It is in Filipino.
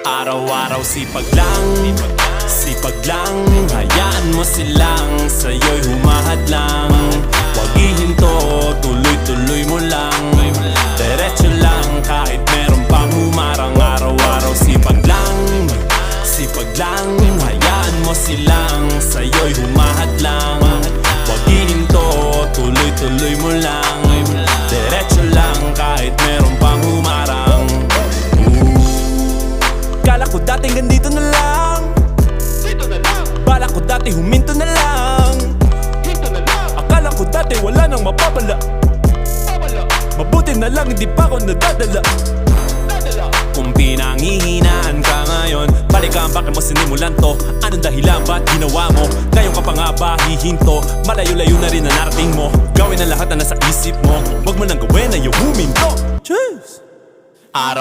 Araw-araw sipag lang, sipag lang. Hayaan mo silang sa'yo'y humahadlang. Huwag ihinto, tuloy-tuloy mo lang. Diretso lang kahit meron pang humarang. Araw-araw sipag lang, sipag lang. Hayaan mo silang sa'yo'y humahadlang. Huwag ihinto, tuloy-tuloy mo lang. Diretso lang kahit meron pang humarang. Kala ko dati ganito na lang, Dito na lang, bala ko dati huminto na lang. dito na lang, Akala ko dati wala nang mapapala. babala, Mabuti na lang hindi pa ako nadadala. dadala. Kung pinanghihinaan ka ngayon, balikan bakit mo sinimulan to. Anong dahilan ba't ginawa mo? Ngayon ka pa nga ba hihinto? Malayo-layo na rin na narating mo. Gawin ang lahat na nasa isip mo. Huwag mo nang gawin na yung huminto. Cheers!